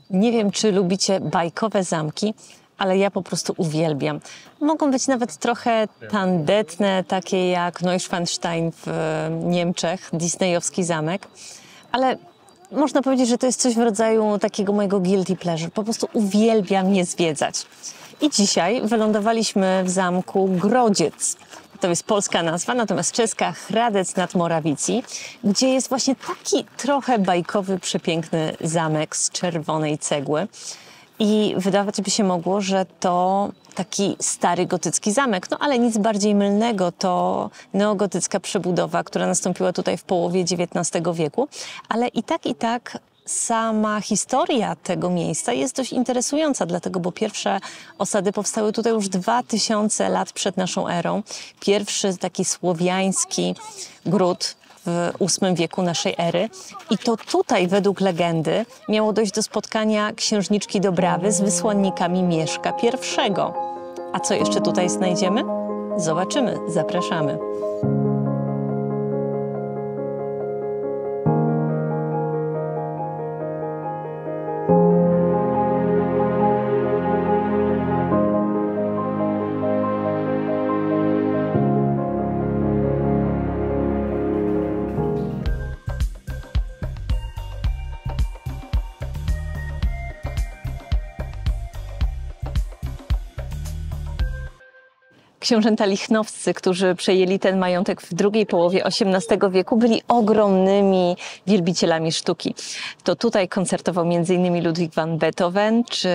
Nie wiem, czy lubicie bajkowe zamki, ale ja po prostu uwielbiam. Mogą być nawet trochę tandetne, takie jak Neuschwanstein w Niemczech, disneyowski zamek, ale można powiedzieć, że to jest coś w rodzaju takiego mojego guilty pleasure. Po prostu uwielbiam je zwiedzać. I dzisiaj wylądowaliśmy w zamku Grodziec. To jest polska nazwa, natomiast czeska Hradec nad Morawicí, gdzie jest właśnie taki trochę bajkowy, przepiękny zamek z czerwonej cegły. I wydawać by się mogło, że to taki stary gotycki zamek, no ale nic bardziej mylnego, to neogotycka przebudowa, która nastąpiła tutaj w połowie XIX wieku, ale i tak sama historia tego miejsca jest dość interesująca, dlatego, bo pierwsze osady powstały tutaj już 2000 lat przed naszą erą. Pierwszy taki słowiański gród w VIII wieku naszej ery. I to tutaj, według legendy, miało dojść do spotkania księżniczki Dobrawy z wysłannikami Mieszka I. A co jeszcze tutaj znajdziemy? Zobaczymy, zapraszamy. Książęta lichnowscy, którzy przejęli ten majątek w drugiej połowie XVIII wieku, byli ogromnymi wielbicielami sztuki. To tutaj koncertował m.in. Ludwig van Beethoven, czy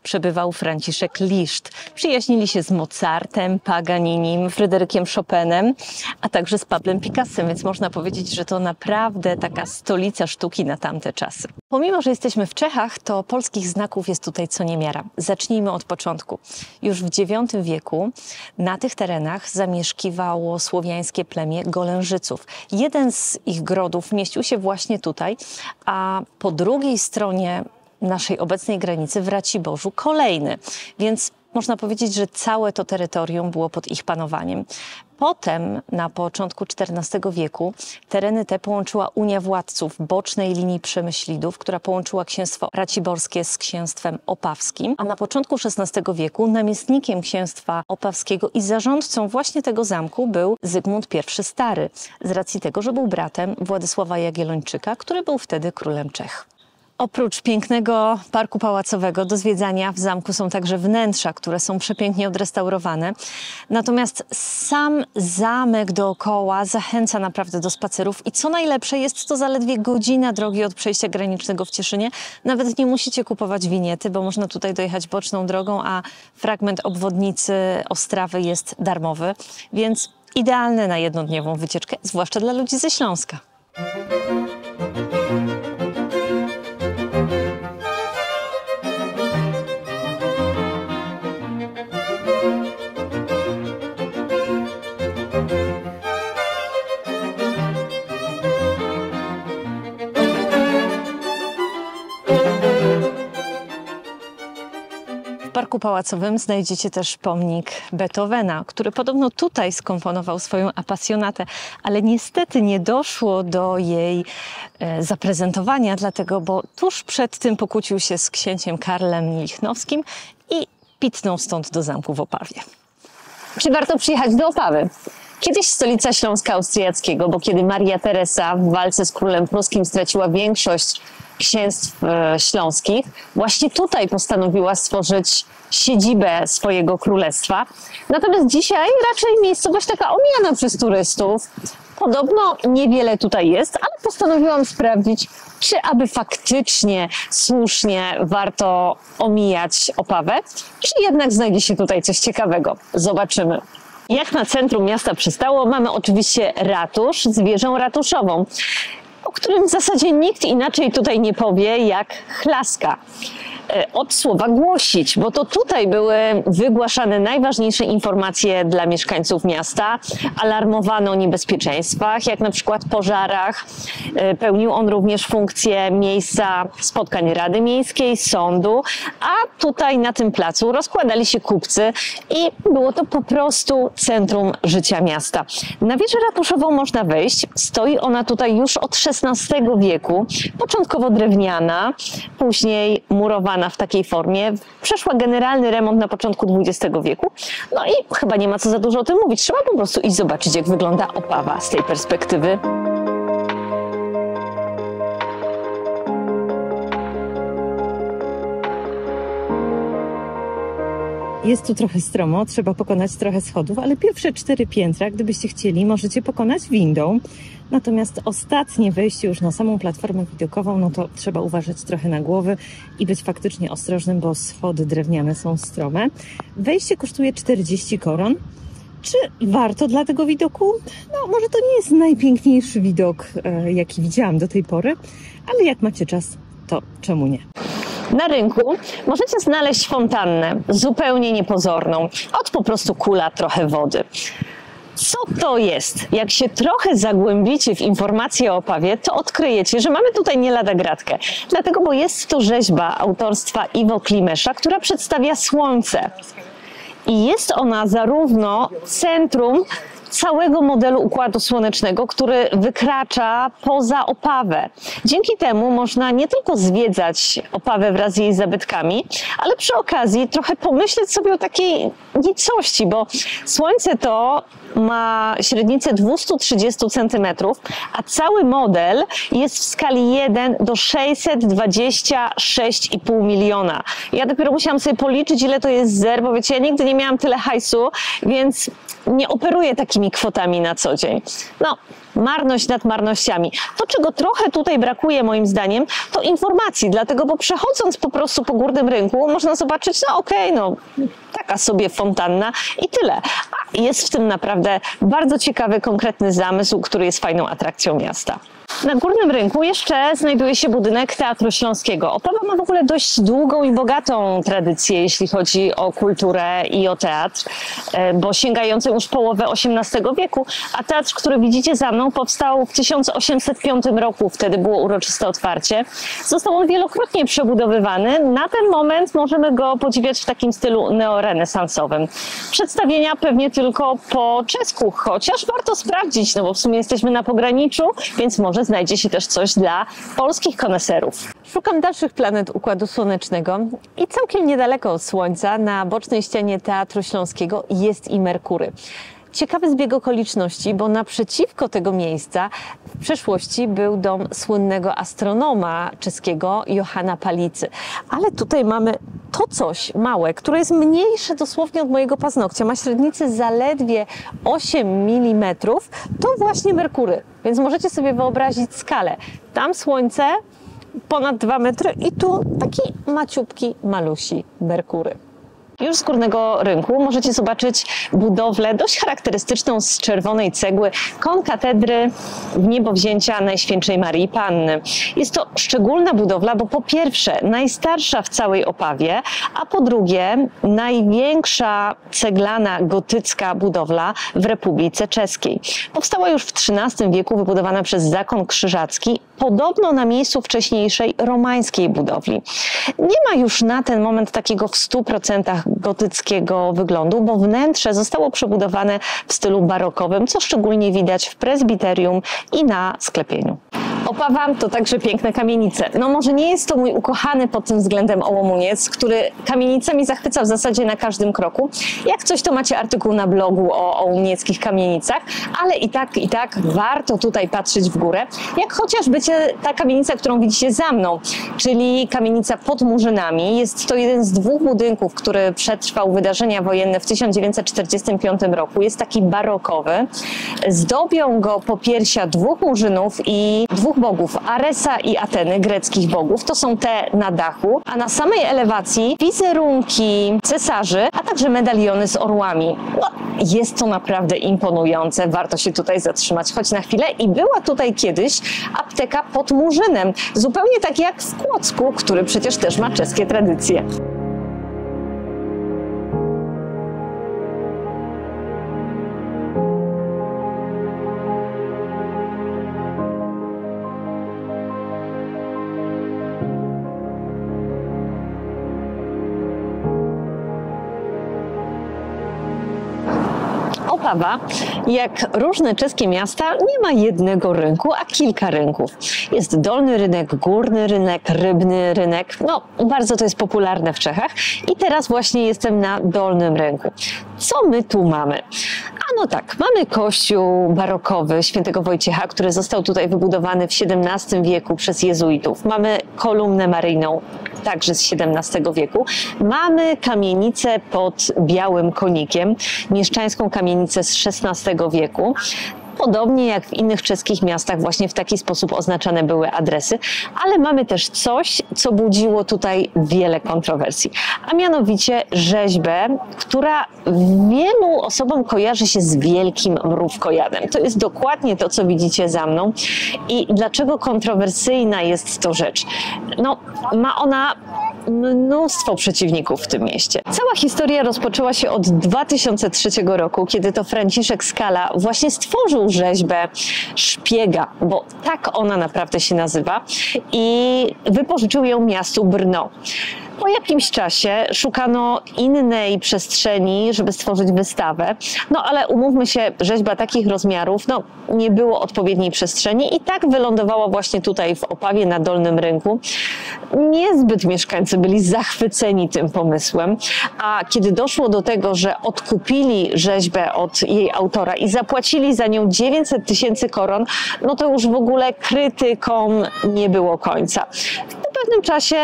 przebywał Franciszek Liszt. Przyjaźnili się z Mozartem, Paganinim, Fryderykiem Chopinem, a także z Pablem Picassem, więc można powiedzieć, że to naprawdę taka stolica sztuki na tamte czasy. Pomimo, że jesteśmy w Czechach, to polskich znaków jest tutaj co niemiara. Zacznijmy od początku. Już w IX wieku na tych terenach zamieszkiwało słowiańskie plemię Golężyców. Jeden z ich grodów mieścił się właśnie tutaj, a po drugiej stronie naszej obecnej granicy w Raciborzu kolejny. Więc można powiedzieć, że całe to terytorium było pod ich panowaniem. Potem, na początku XIV wieku, tereny te połączyła Unia Władców bocznej linii Przemyślidów, która połączyła księstwo raciborskie z księstwem opawskim. A na początku XVI wieku namiestnikiem księstwa opawskiego i zarządcą właśnie tego zamku był Zygmunt I Stary, z racji tego, że był bratem Władysława Jagiellończyka, który był wtedy królem Czech. Oprócz pięknego parku pałacowego do zwiedzania w zamku są także wnętrza, które są przepięknie odrestaurowane. Natomiast sam zamek dookoła zachęca naprawdę do spacerów i co najlepsze, jest to zaledwie godzina drogi od przejścia granicznego w Cieszynie. Nawet nie musicie kupować winiety, bo można tutaj dojechać boczną drogą, a fragment obwodnicy Ostrawy jest darmowy, więc idealne na jednodniową wycieczkę, zwłaszcza dla ludzi ze Śląska. W Parku Pałacowym znajdziecie też pomnik Beethovena, który podobno tutaj skomponował swoją apasjonatę, ale niestety nie doszło do jej zaprezentowania, dlatego bo tuż przed tym pokłócił się z księciem Karlem Lichnowskim i pitnął stąd do zamku w Opawie. Czy warto przyjechać do Opawy? Kiedyś stolica Śląska Austriackiego, bo kiedy Maria Teresa w walce z królem pruskim straciła większość księstw śląskich, właśnie tutaj postanowiła stworzyć siedzibę swojego królestwa. Natomiast dzisiaj raczej miejscowość taka omijana przez turystów. Podobno niewiele tutaj jest, ale postanowiłam sprawdzić, czy aby faktycznie słusznie warto omijać Opawę, czy jednak znajdzie się tutaj coś ciekawego. Zobaczymy. Jak na centrum miasta przystało, mamy oczywiście ratusz z wieżą ratuszową, o którym w zasadzie nikt inaczej tutaj nie powie jak Chlaska. od słowa głosić, bo to tutaj były wygłaszane najważniejsze informacje dla mieszkańców miasta. Alarmowano o niebezpieczeństwach, jak na przykład pożarach. Pełnił on również funkcję miejsca spotkań Rady Miejskiej, sądu, a tutaj na tym placu rozkładali się kupcy i było to po prostu centrum życia miasta. Na wieżę ratuszową można wejść. Stoi ona tutaj już od XVI wieku, początkowo drewniana, później murowana w takiej formie. Przeszła generalny remont na początku XX wieku. No i chyba nie ma co za dużo o tym mówić. Trzeba po prostu iść zobaczyć, jak wygląda Opawa z tej perspektywy. Jest tu trochę stromo, trzeba pokonać trochę schodów, ale pierwsze 4 piętra, gdybyście chcieli, możecie pokonać windą. Natomiast ostatnie wejście już na samą platformę widokową, no to trzeba uważać trochę na głowy i być faktycznie ostrożnym, bo schody drewniane są strome. Wejście kosztuje 40 koron. Czy warto dla tego widoku? No, może to nie jest najpiękniejszy widok, jaki widziałam do tej pory, ale jak macie czas, to czemu nie? Na rynku możecie znaleźć fontannę, zupełnie niepozorną, od po prostu kula trochę wody. Co to jest? Jak się trochę zagłębicie w informacje o Opawie, to odkryjecie, że mamy tutaj nie lada gratkę. Dlatego, bo jest to rzeźba autorstwa Iwo Klimesza, która przedstawia słońce. I jest ona zarówno centrum całego modelu Układu Słonecznego, który wykracza poza Opawę. Dzięki temu można nie tylko zwiedzać Opawę wraz z jej zabytkami, ale przy okazji trochę pomyśleć sobie o takiej nicości, bo Słońce to ma średnicę 230 cm, a cały model jest w skali 1 do 626,5 miliona. Ja dopiero musiałam sobie policzyć, ile to jest zer, bo wiecie, ja nigdy nie miałam tyle hajsu, więc nie operuję takimi kwotami na co dzień. No, marność nad marnościami. To, czego trochę tutaj brakuje moim zdaniem, to informacji, dlatego, bo przechodząc po prostu po górnym rynku można zobaczyć, no okej, no taka sobie fontanna i tyle. A jest w tym naprawdę bardzo ciekawy, konkretny zamysł, który jest fajną atrakcją miasta. Na górnym rynku jeszcze znajduje się budynek Teatru Śląskiego. Opawa ma w ogóle dość długą i bogatą tradycję, jeśli chodzi o kulturę i o teatr, bo sięgającą już połowę XVIII wieku, a teatr, który widzicie za mną, powstał w 1805 roku, wtedy było uroczyste otwarcie. Został on wielokrotnie przebudowywany. Na ten moment możemy go podziwiać w takim stylu neorenesansowym. Przedstawienia pewnie tylko po czesku, chociaż warto sprawdzić, no bo w sumie jesteśmy na pograniczu, więc może znajdzie się też coś dla polskich koneserów. Szukam dalszych planet Układu Słonecznego i całkiem niedaleko od Słońca, na bocznej ścianie Teatru Śląskiego, jest i Merkury. Ciekawy zbieg okoliczności, bo naprzeciwko tego miejsca w przeszłości był dom słynnego astronoma czeskiego Johanna Palicy. Ale tutaj mamy to coś małe, które jest mniejsze dosłownie od mojego paznokcia. Ma średnicę zaledwie 8 mm. To właśnie Merkury, więc możecie sobie wyobrazić skalę. Tam Słońce ponad 2 metry i tu taki maciupki, malusi Merkury. Już z górnego rynku możecie zobaczyć budowlę dość charakterystyczną z czerwonej cegły, konkatedry w niebowzięcia Najświętszej Maryi Panny. Jest to szczególna budowla, bo po pierwsze najstarsza w całej Opawie, a po drugie największa ceglana gotycka budowla w Republice Czeskiej. Powstała już w XIII wieku, wybudowana przez zakon krzyżacki, podobno na miejscu wcześniejszej romańskiej budowli. Nie ma już na ten moment takiego w 100% gotyckiego wyglądu, bo wnętrze zostało przebudowane w stylu barokowym, co szczególnie widać w prezbiterium i na sklepieniu. Opawa to także piękne kamienice. No może nie jest to mój ukochany pod tym względem Ołomuniec, który kamienicami zachwyca w zasadzie na każdym kroku. Jak coś, to macie artykuł na blogu o ołomunieckich kamienicach, ale i tak warto tutaj patrzeć w górę. Jak chociażby ta kamienica, którą widzicie za mną, czyli kamienica pod Murzynami. Jest to jeden z 2 budynków, który przetrwał wydarzenia wojenne w 1945 roku. Jest taki barokowy. Zdobią go popiersia 2 murzynów i 2 dwóch bogów, Aresa i Ateny, greckich bogów, to są te na dachu, a na samej elewacji wizerunki cesarzy, a także medaliony z orłami. No, jest to naprawdę imponujące, warto się tutaj zatrzymać choć na chwilę i była tutaj kiedyś apteka pod Murzynem, zupełnie tak jak w Kłodzku, który przecież też ma czeskie tradycje. Opawa, jak różne czeskie miasta, nie ma jednego rynku, a kilka rynków. Jest dolny rynek, górny rynek, rybny rynek. No, bardzo to jest popularne w Czechach. I teraz właśnie jestem na dolnym rynku. Co my tu mamy? A no tak, mamy kościół barokowy świętego Wojciecha, który został tutaj wybudowany w XVII wieku przez jezuitów. Mamy kolumnę maryjną, także z XVII wieku. Mamy kamienicę pod Białym Konikiem, mieszczańską kamienicę z XVI wieku. Podobnie jak w innych czeskich miastach, właśnie w taki sposób oznaczane były adresy, ale mamy też coś, co budziło tutaj wiele kontrowersji, a mianowicie rzeźbę, która wielu osobom kojarzy się z wielkim mrówkojadem. To jest dokładnie to, co widzicie za mną. I dlaczego kontrowersyjna jest to rzecz? No, ma ona mnóstwo przeciwników w tym mieście. Cała historia rozpoczęła się od 2003 roku, kiedy to Franciszek Skala właśnie stworzył rzeźbę szpiega, bo tak ona naprawdę się nazywa, i wypożyczył ją miastu Brno. Po jakimś czasie szukano innej przestrzeni, żeby stworzyć wystawę, no ale umówmy się, rzeźba takich rozmiarów, no nie było odpowiedniej przestrzeni i tak wylądowała właśnie tutaj w Opawie na Dolnym Rynku. Niezbyt mieszkańcy byli zachwyceni tym pomysłem, a kiedy doszło do tego, że odkupili rzeźbę od jej autora i zapłacili za nią 900 000 koron, no to już w ogóle krytykom nie było końca. W pewnym czasie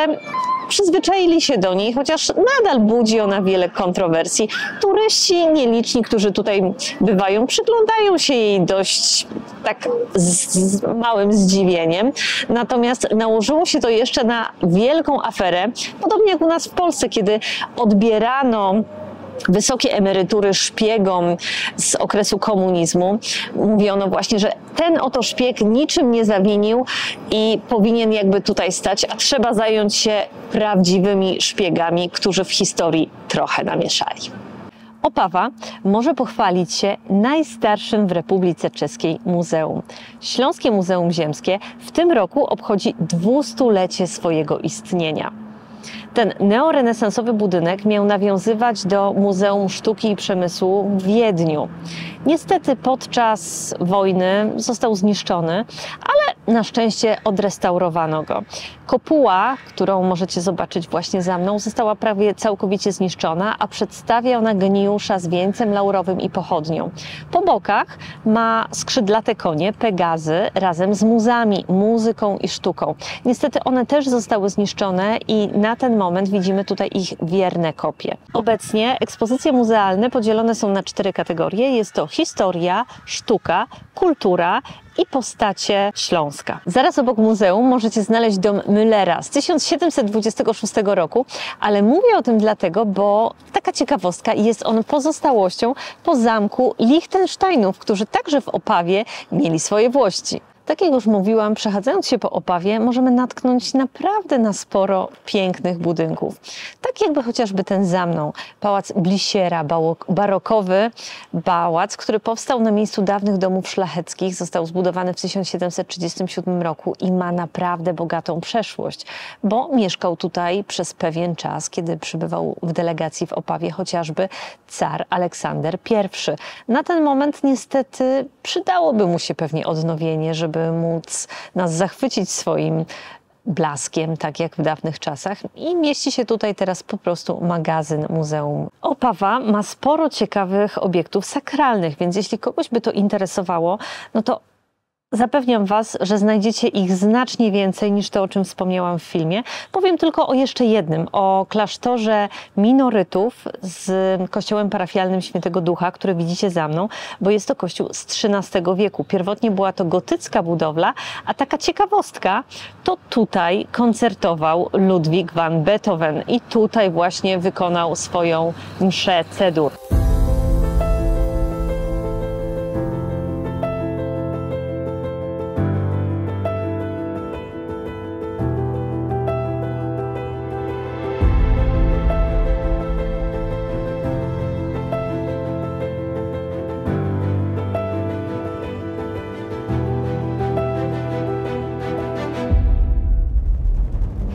przyzwyczaili się do niej, chociaż nadal budzi ona wiele kontrowersji. Turyści nieliczni, którzy tutaj bywają, przyglądają się jej dość tak z małym zdziwieniem. Natomiast nałożyło się to jeszcze na wielką aferę, podobnie jak u nas w Polsce, kiedy odbierano wysokie emerytury szpiegom z okresu komunizmu. Mówiono właśnie, że ten oto szpieg niczym nie zawinił i powinien jakby tutaj stać, a trzeba zająć się prawdziwymi szpiegami, którzy w historii trochę namieszali. Opawa może pochwalić się najstarszym w Republice Czeskiej muzeum. Śląskie Muzeum Ziemskie w tym roku obchodzi 200-lecie swojego istnienia. Ten neorenesansowy budynek miał nawiązywać do Muzeum Sztuki i Przemysłu w Wiedniu. Niestety podczas wojny został zniszczony, ale na szczęście odrestaurowano go. Kopuła, którą możecie zobaczyć właśnie za mną, została prawie całkowicie zniszczona, a przedstawia ona geniusza z wieńcem laurowym i pochodnią. Po bokach ma skrzydlate konie, Pegazy, razem z muzami, muzyką i sztuką. Niestety one też zostały zniszczone i na ten moment widzimy tutaj ich wierne kopie. Obecnie ekspozycje muzealne podzielone są na 4 kategorie. Jest to historia, sztuka, kultura i postacie Śląska. Zaraz obok muzeum możecie znaleźć dom Müllera z 1726 roku, ale mówię o tym dlatego, bo taka ciekawostka, jest on pozostałością po zamku Liechtensteinów, którzy także w Opawie mieli swoje włości. Tak jak już mówiłam, przechadzając się po Opawie, możemy natknąć naprawdę na sporo pięknych budynków. Tak jakby chociażby ten za mną, Pałac Blisiera, barokowy pałac, który powstał na miejscu dawnych domów szlacheckich, został zbudowany w 1737 roku i ma naprawdę bogatą przeszłość, bo mieszkał tutaj przez pewien czas, kiedy przybywał w delegacji w Opawie chociażby car Aleksander I. Na ten moment niestety przydałoby mu się pewnie odnowienie, żeby móc nas zachwycić swoim blaskiem, tak jak w dawnych czasach. I mieści się tutaj teraz po prostu magazyn muzeum. Opawa ma sporo ciekawych obiektów sakralnych, więc jeśli kogoś by to interesowało, no to Zapewniam Was, że znajdziecie ich znacznie więcej niż to, o czym wspomniałam w filmie. Powiem tylko o jeszcze jednym, o klasztorze minorytów z kościołem parafialnym Świętego Ducha, który widzicie za mną, bo jest to kościół z XIII wieku. Pierwotnie była to gotycka budowla, a taka ciekawostka, to tutaj koncertował Ludwig van Beethoven i tutaj właśnie wykonał swoją mszę C-dur.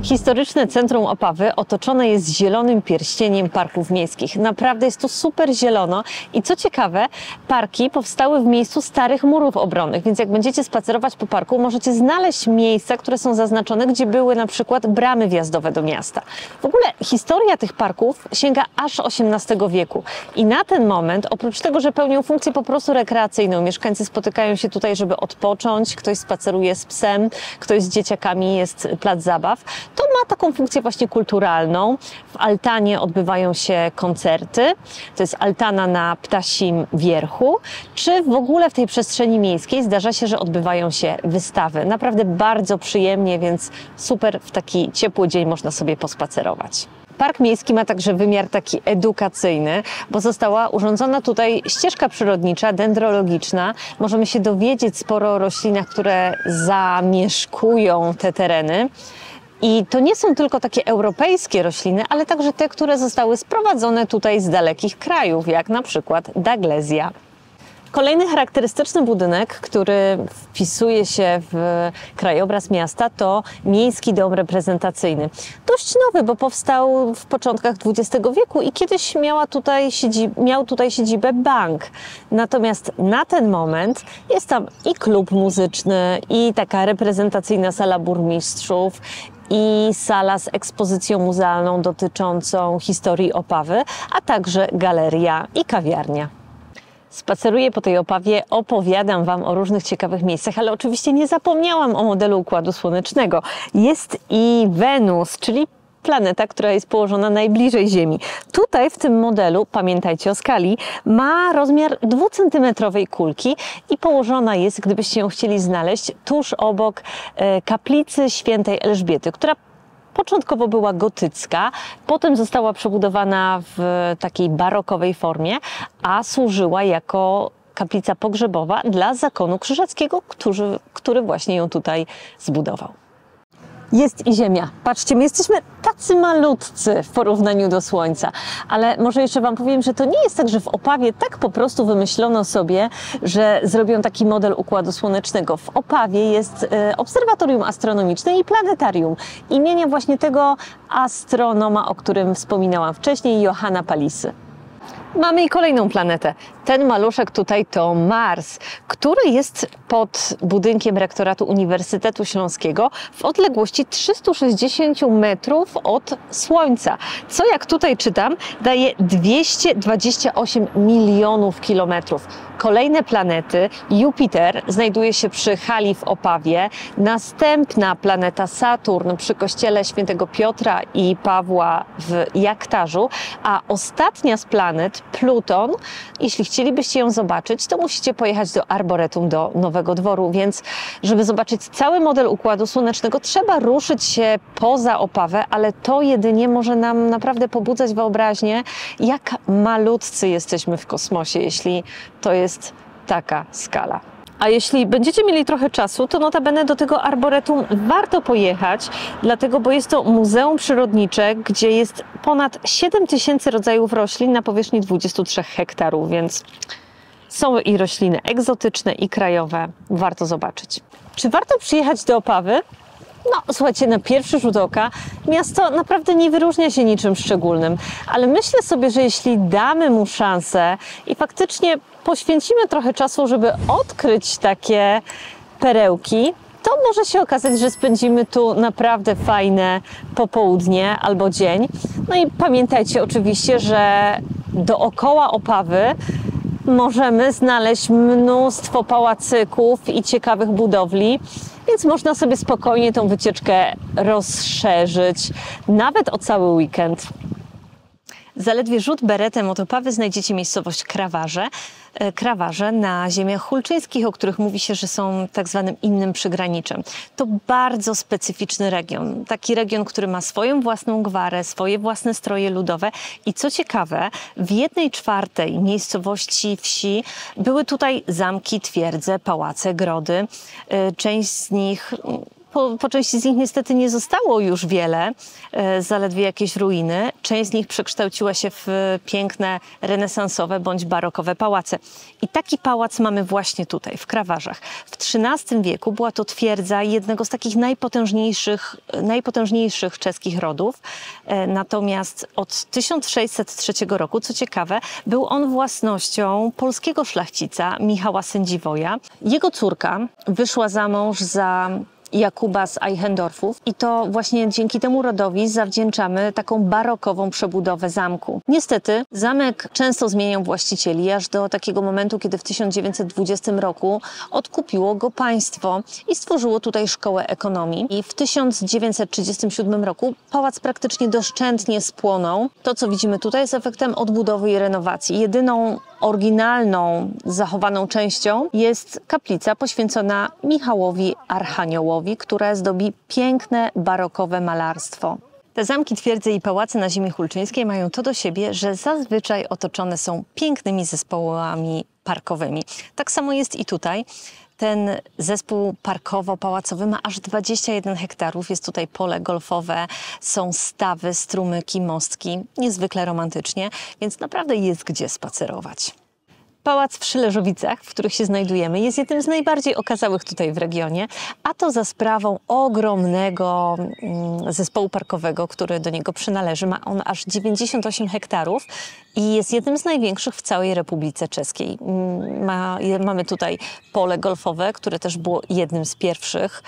Historyczne centrum Opawy otoczone jest zielonym pierścieniem parków miejskich. Naprawdę jest tu super zielono i co ciekawe, parki powstały w miejscu starych murów obronnych, więc jak będziecie spacerować po parku, możecie znaleźć miejsca, które są zaznaczone, gdzie były na przykład bramy wjazdowe do miasta. W ogóle historia tych parków sięga aż XVIII wieku i na ten moment, oprócz tego, że pełnią funkcję po prostu rekreacyjną, mieszkańcy spotykają się tutaj, żeby odpocząć, ktoś spaceruje z psem, ktoś z dzieciakami, jest plac zabaw, to ma taką funkcję właśnie kulturalną. W altanie odbywają się koncerty, to jest altana na Ptasim Wierchu, czy w ogóle w tej przestrzeni miejskiej zdarza się, że odbywają się wystawy. Naprawdę bardzo przyjemnie, więc super w taki ciepły dzień można sobie pospacerować. Park miejski ma także wymiar taki edukacyjny, bo została urządzona tutaj ścieżka przyrodnicza, dendrologiczna. Możemy się dowiedzieć sporo o roślinach, które zamieszkują te tereny. I to nie są tylko takie europejskie rośliny, ale także te, które zostały sprowadzone tutaj z dalekich krajów, jak na przykład Daglezja. Kolejny charakterystyczny budynek, który wpisuje się w krajobraz miasta, to Miejski Dom Reprezentacyjny. Dość nowy, bo powstał w początkach XX wieku i kiedyś miał tutaj siedzibę bank. Natomiast na ten moment jest tam i klub muzyczny, i taka reprezentacyjna sala burmistrzów, i sala z ekspozycją muzealną dotyczącą historii Opawy, a także galeria i kawiarnia. Spaceruję po tej Opawie, opowiadam Wam o różnych ciekawych miejscach, ale oczywiście nie zapomniałam o modelu Układu Słonecznego. Jest i Wenus, czyli planeta, która jest położona najbliżej Ziemi. Tutaj w tym modelu, pamiętajcie o skali, ma rozmiar 2-centymetrowej kulki i położona jest, gdybyście ją chcieli znaleźć, tuż obok kaplicy Świętej Elżbiety, która początkowo była gotycka, potem została przebudowana w takiej barokowej formie, a służyła jako kaplica pogrzebowa dla zakonu krzyżackiego, który właśnie ją tutaj zbudował. Jest i Ziemia. Patrzcie, my jesteśmy tacy malutcy w porównaniu do Słońca. Ale może jeszcze Wam powiem, że to nie jest tak, że w Opawie tak po prostu wymyślono sobie, że zrobią taki model Układu Słonecznego. W Opawie jest obserwatorium astronomiczne i planetarium imienia właśnie tego astronoma, o którym wspominałam wcześniej, Johanna Palisy. Mamy i kolejną planetę. Ten maluszek tutaj to Mars, który jest pod budynkiem rektoratu Uniwersytetu Śląskiego w odległości 360 metrów od Słońca, co jak tutaj czytam daje 228 milionów kilometrów. Kolejne planety, Jupiter znajduje się przy hali w Opawie, następna planeta Saturn przy kościele Świętego Piotra i Pawła w Jaktarzu, a ostatnia z planet, Pluton, jeśli chcielibyście ją zobaczyć, to musicie pojechać do Arboretum, do Nowego Dworu, więc żeby zobaczyć cały model Układu Słonecznego, trzeba ruszyć się poza Opawę, ale to jedynie może nam naprawdę pobudzać wyobraźnię, jak malutcy jesteśmy w kosmosie, jeśli to jest taka skala. A jeśli będziecie mieli trochę czasu, to notabene do tego arboretum warto pojechać, dlatego, bo jest to muzeum przyrodnicze, gdzie jest ponad 7000 rodzajów roślin na powierzchni 23 hektarów, więc są i rośliny egzotyczne, i krajowe. Warto zobaczyć. Czy warto przyjechać do Opawy? No, słuchajcie, na pierwszy rzut oka miasto naprawdę nie wyróżnia się niczym szczególnym, ale myślę sobie, że jeśli damy mu szansę i faktycznie poświęcimy trochę czasu, żeby odkryć takie perełki, to może się okazać, że spędzimy tu naprawdę fajne popołudnie albo dzień. No i pamiętajcie oczywiście, że dookoła Opawy możemy znaleźć mnóstwo pałacyków i ciekawych budowli, więc można sobie spokojnie tą wycieczkę rozszerzyć, nawet o cały weekend. Zaledwie rzut beretem od Opawy znajdziecie miejscowość Krawarze. Krawarze na ziemiach hulczyńskich, o których mówi się, że są tak zwanym innym przygraniczem. To bardzo specyficzny region. Taki region, który ma swoją własną gwarę, swoje własne stroje ludowe i co ciekawe, w 1/4 miejscowości wsi były tutaj zamki, twierdze, pałace, grody. Część z nich... Po części z nich niestety nie zostało już wiele, zaledwie jakieś ruiny. Część z nich przekształciła się w piękne renesansowe bądź barokowe pałace. I taki pałac mamy właśnie tutaj, w Krawarzach. W XIII wieku była to twierdza jednego z takich najpotężniejszych czeskich rodów. Natomiast od 1603 roku, co ciekawe, był on własnością polskiego szlachcica Michała Sędziwoja. Jego córka wyszła za mąż za Jakuba z Eichendorfów i to właśnie dzięki temu rodowi zawdzięczamy taką barokową przebudowę zamku. Niestety zamek często zmieniał właścicieli, aż do takiego momentu, kiedy w 1920 roku odkupiło go państwo i stworzyło tutaj szkołę ekonomii. I w 1937 roku pałac praktycznie doszczętnie spłonął. To, co widzimy tutaj, jest efektem odbudowy i renowacji. Jedyną oryginalną, zachowaną częścią jest kaplica poświęcona Michałowi Archaniołowi, która zdobi piękne barokowe malarstwo. Te zamki, twierdze i pałace na ziemi hulczyńskiej mają to do siebie, że zazwyczaj otoczone są pięknymi zespołami parkowymi. Tak samo jest i tutaj. Ten zespół parkowo-pałacowy ma aż 21 hektarów. Jest tutaj pole golfowe, są stawy, strumyki, mostki. Niezwykle romantycznie, więc naprawdę jest gdzie spacerować. Pałac w Szyleżowicach, w których się znajdujemy, jest jednym z najbardziej okazałych tutaj w regionie, a to za sprawą ogromnego zespołu parkowego, który do niego przynależy. Ma on aż 98 hektarów i jest jednym z największych w całej Republice Czeskiej. Mamy tutaj pole golfowe, które też było jednym z pierwszych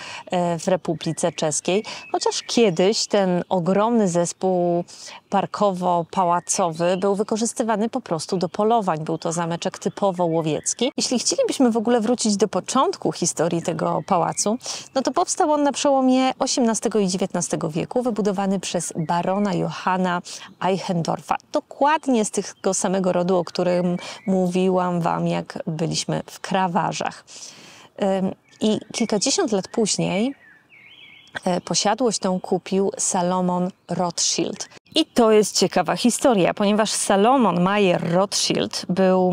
w Republice Czeskiej, chociaż kiedyś ten ogromny zespół parkowo-pałacowy był wykorzystywany po prostu do polowań. Był to zameczek typowo łowiecki. Jeśli chcielibyśmy w ogóle wrócić do początku historii tego pałacu, no to powstał on na przełomie XVIII i XIX wieku, wybudowany przez barona Johanna Eichendorfa. Dokładnie z tego samego rodu, o którym mówiłam wam, jak byliśmy w Krawarzach. I kilkadziesiąt lat później posiadłość tą kupił Salomon Rothschild. I to jest ciekawa historia, ponieważ Salomon Mayer Rothschild był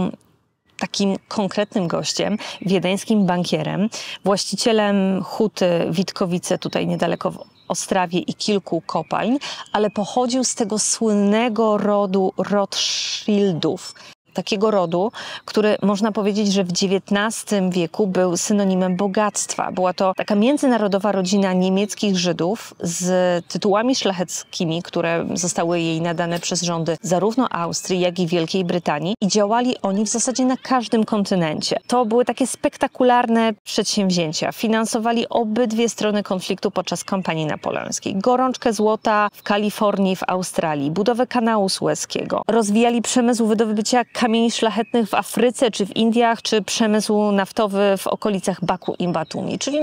takim konkretnym gościem, wiedeńskim bankierem, właścicielem huty Witkowice tutaj niedaleko w Ostrawie i kilku kopalń, ale pochodził z tego słynnego rodu Rothschildów. Takiego rodu, który można powiedzieć, że w XIX wieku był synonimem bogactwa. Była to taka międzynarodowa rodzina niemieckich Żydów z tytułami szlacheckimi, które zostały jej nadane przez rządy zarówno Austrii, jak i Wielkiej Brytanii i działali oni w zasadzie na każdym kontynencie. To były takie spektakularne przedsięwzięcia. Finansowali obydwie strony konfliktu podczas kampanii napoleońskiej. Gorączkę złota w Kalifornii, w Australii, budowę kanału Sueskiego. Rozwijali przemysł wydobycia kamieni szlachetnych w Afryce, czy w Indiach, czy przemysł naftowy w okolicach Baku i Batumi. Czyli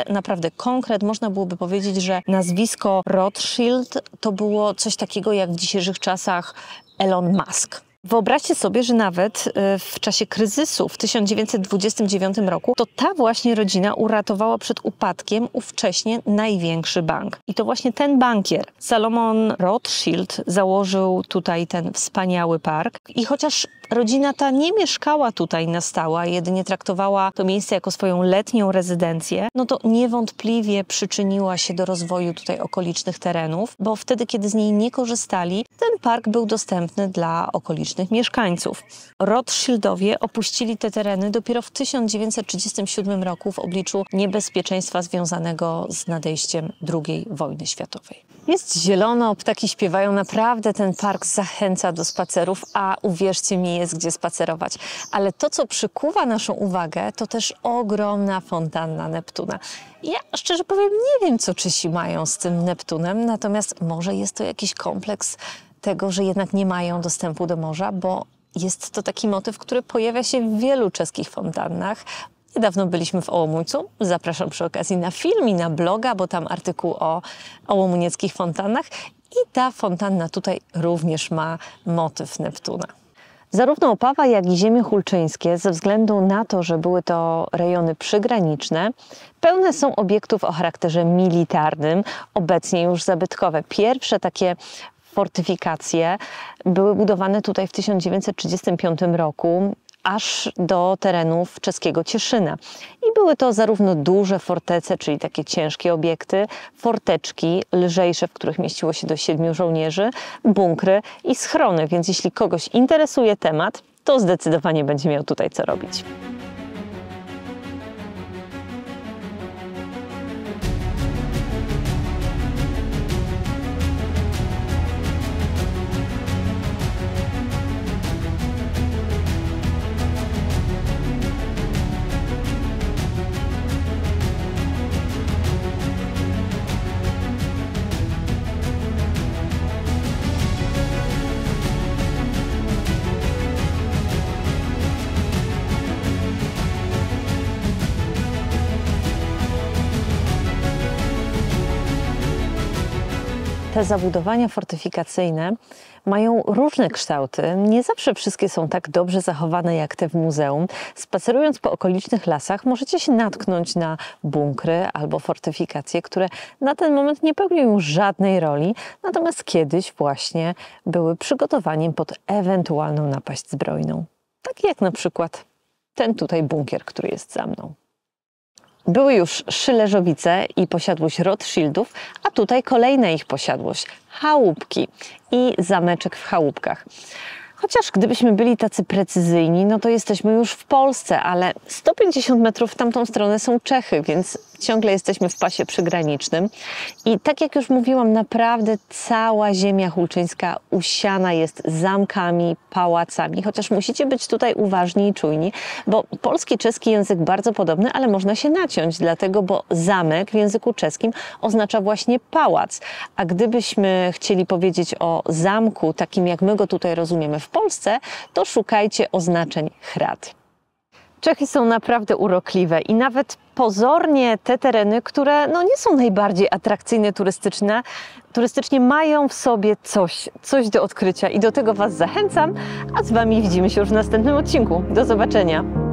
naprawdę konkret. Można byłoby powiedzieć, że nazwisko Rothschild to było coś takiego jak w dzisiejszych czasach Elon Musk. Wyobraźcie sobie, że nawet w czasie kryzysu w 1929 roku to ta właśnie rodzina uratowała przed upadkiem ówcześnie największy bank. I to właśnie ten bankier, Salomon Rothschild, założył tutaj ten wspaniały park. I chociaż rodzina ta nie mieszkała tutaj na stałe, jedynie traktowała to miejsce jako swoją letnią rezydencję, no to niewątpliwie przyczyniła się do rozwoju tutaj okolicznych terenów, bo wtedy, kiedy z niej nie korzystali, ten park był dostępny dla okolicznych mieszkańców. Rothschildowie opuścili te tereny dopiero w 1937 roku w obliczu niebezpieczeństwa związanego z nadejściem II wojny światowej. Jest zielono, ptaki śpiewają, naprawdę ten park zachęca do spacerów, a uwierzcie mi, jest gdzie spacerować. Ale to, co przykuwa naszą uwagę, to też ogromna fontanna Neptuna. Ja szczerze powiem, nie wiem, co Czesi mają z tym Neptunem, natomiast może jest to jakiś kompleks tego, że jednak nie mają dostępu do morza, bo jest to taki motyw, który pojawia się w wielu czeskich fontannach. Niedawno byliśmy w Ołomuńcu. Zapraszam przy okazji na film i na bloga, bo tam artykuł o ołomunieckich fontannach. I ta fontanna tutaj również ma motyw Neptuna. Zarówno Opawa, jak i ziemie hulczyńskie, ze względu na to, że były to rejony przygraniczne, pełne są obiektów o charakterze militarnym, obecnie już zabytkowe. Pierwsze takie fortyfikacje były budowane tutaj w 1935 roku, aż do terenów czeskiego Cieszyna. I były to zarówno duże fortece, czyli takie ciężkie obiekty, forteczki lżejsze, w których mieściło się do 7 żołnierzy, bunkry i schrony. Więc jeśli kogoś interesuje temat, to zdecydowanie będzie miał tutaj co robić. Te zabudowania fortyfikacyjne mają różne kształty. Nie zawsze wszystkie są tak dobrze zachowane jak te w muzeum. Spacerując po okolicznych lasach możecie się natknąć na bunkry albo fortyfikacje, które na ten moment nie pełnią już żadnej roli, natomiast kiedyś właśnie były przygotowaniem pod ewentualną napaść zbrojną. Tak jak na przykład ten tutaj bunkier, który jest za mną. Były już Szylerzowice i posiadłość Rothschildów, a tutaj kolejna ich posiadłość – chałupki i zameczek w chałupkach. Chociaż gdybyśmy byli tacy precyzyjni, no to jesteśmy już w Polsce, ale 150 metrów w tamtą stronę są Czechy, więc ciągle jesteśmy w pasie przygranicznym. I tak jak już mówiłam, naprawdę cała ziemia hulczyńska usiana jest zamkami, pałacami, chociaż musicie być tutaj uważni i czujni, bo polski, czeski język bardzo podobny, ale można się naciąć, dlatego, bo zamek w języku czeskim oznacza właśnie pałac. A gdybyśmy chcieli powiedzieć o zamku, takim jak my go tutaj rozumiemy w Polsce, to szukajcie oznaczeń hrad. Czechy są naprawdę urokliwe i nawet pozornie te tereny, które nie są najbardziej atrakcyjne turystycznie, mają w sobie coś do odkrycia i do tego Was zachęcam, a z Wami widzimy się już w następnym odcinku. Do zobaczenia!